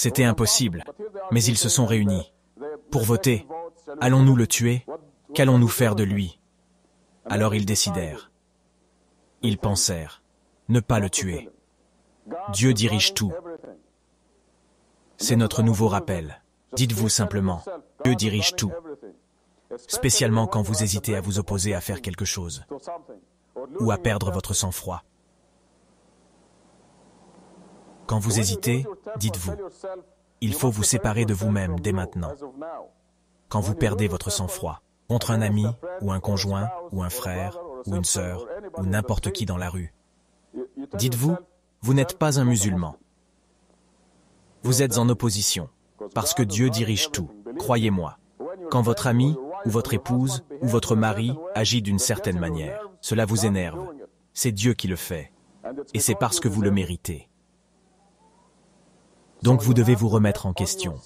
C'était impossible, mais ils se sont réunis pour voter. Allons-nous le tuer? Qu'allons-nous faire de lui? Alors ils décidèrent. Ils pensèrent ne pas le tuer. Dieu dirige tout. C'est notre nouveau rappel. Dites-vous simplement, Dieu dirige tout. Spécialement quand vous hésitez à vous opposer à faire quelque chose ou à perdre votre sang-froid. Quand vous hésitez, dites-vous, il faut vous séparer de vous-même dès maintenant. Quand vous perdez votre sang-froid, contre un ami, ou un conjoint, ou un frère, ou une sœur, ou n'importe qui dans la rue, dites-vous, vous n'êtes pas un musulman. Vous êtes en opposition, parce que Dieu dirige tout, croyez-moi. Quand votre ami, ou votre épouse, ou votre mari agit d'une certaine manière, cela vous énerve. C'est Dieu qui le fait, et c'est parce que vous le méritez. Donc vous devez vous remettre en question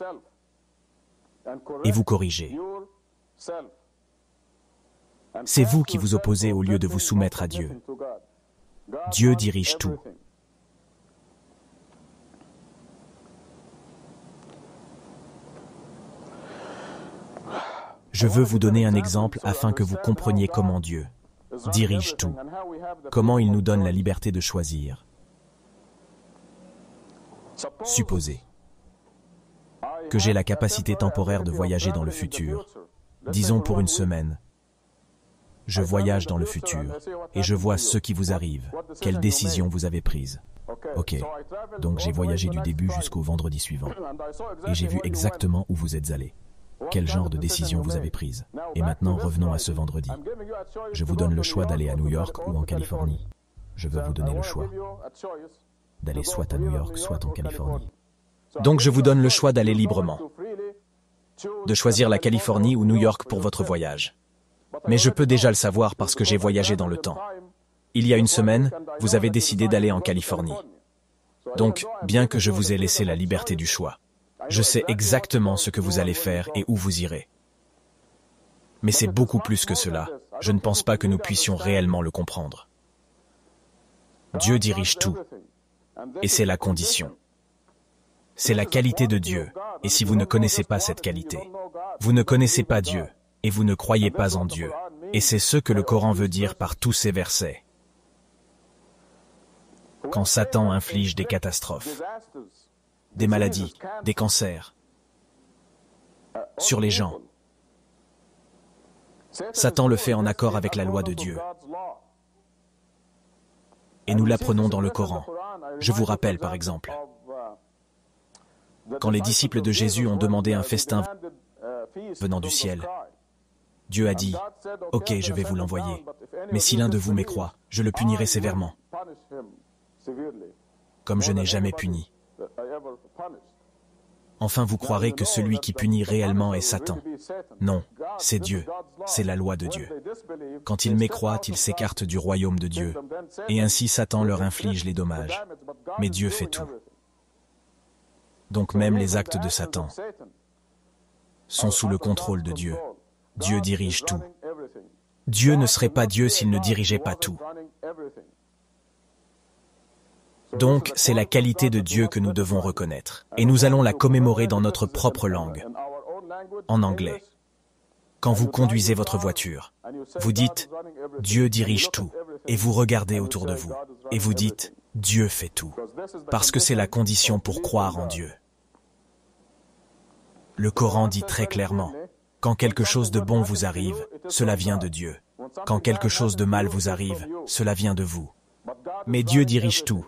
et vous corriger. C'est vous qui vous opposez au lieu de vous soumettre à Dieu. Dieu dirige tout. Je veux vous donner un exemple afin que vous compreniez comment Dieu dirige tout, comment il nous donne la liberté de choisir. Supposez que j'ai la capacité temporaire de voyager dans le futur, disons pour une semaine. Je voyage dans le futur et je vois ce qui vous arrive, quelles décisions vous avez prises. Ok, donc j'ai voyagé du début jusqu'au vendredi suivant et j'ai vu exactement où vous êtes allé, quel genre de décisions vous avez prises. Et maintenant revenons à ce vendredi. Je vous donne le choix d'aller à New York ou en Californie. Je veux vous donner le choix d'aller soit à New York, soit en Californie. Donc je vous donne le choix d'aller librement, de choisir la Californie ou New York pour votre voyage. Mais je peux déjà le savoir parce que j'ai voyagé dans le temps. Il y a une semaine, vous avez décidé d'aller en Californie. Donc, bien que je vous ai laissé la liberté du choix, je sais exactement ce que vous allez faire et où vous irez. Mais c'est beaucoup plus que cela. Je ne pense pas que nous puissions réellement le comprendre. Dieu dirige tout. Et c'est la condition. C'est la qualité de Dieu. Et si vous ne connaissez pas cette qualité, vous ne connaissez pas Dieu. Et vous ne croyez pas en Dieu. Et c'est ce que le Coran veut dire par tous ces versets. Quand Satan inflige des catastrophes, des maladies, des cancers, sur les gens, Satan le fait en accord avec la loi de Dieu. Et nous l'apprenons dans le Coran. Je vous rappelle par exemple, quand les disciples de Jésus ont demandé un festin venant du ciel, Dieu a dit, « Ok, je vais vous l'envoyer, mais si l'un de vous mécroit, je le punirai sévèrement, comme je n'ai jamais puni. » Enfin, vous croirez que celui qui punit réellement est Satan. Non, c'est Dieu, c'est la loi de Dieu. Quand ils mécroient, ils s'écartent du royaume de Dieu, et ainsi Satan leur inflige les dommages. Mais Dieu fait tout. Donc même les actes de Satan sont sous le contrôle de Dieu. Dieu dirige tout. Dieu ne serait pas Dieu s'il ne dirigeait pas tout. Donc, c'est la qualité de Dieu que nous devons reconnaître. Et nous allons la commémorer dans notre propre langue, en anglais. Quand vous conduisez votre voiture, vous dites « Dieu dirige tout » et vous regardez autour de vous. Et vous dites « Dieu fait tout » parce que c'est la condition pour croire en Dieu. Le Coran dit très clairement, quand quelque chose de bon vous arrive, cela vient de Dieu. Quand quelque chose de mal vous arrive, cela vient de vous. Mais Dieu dirige tout.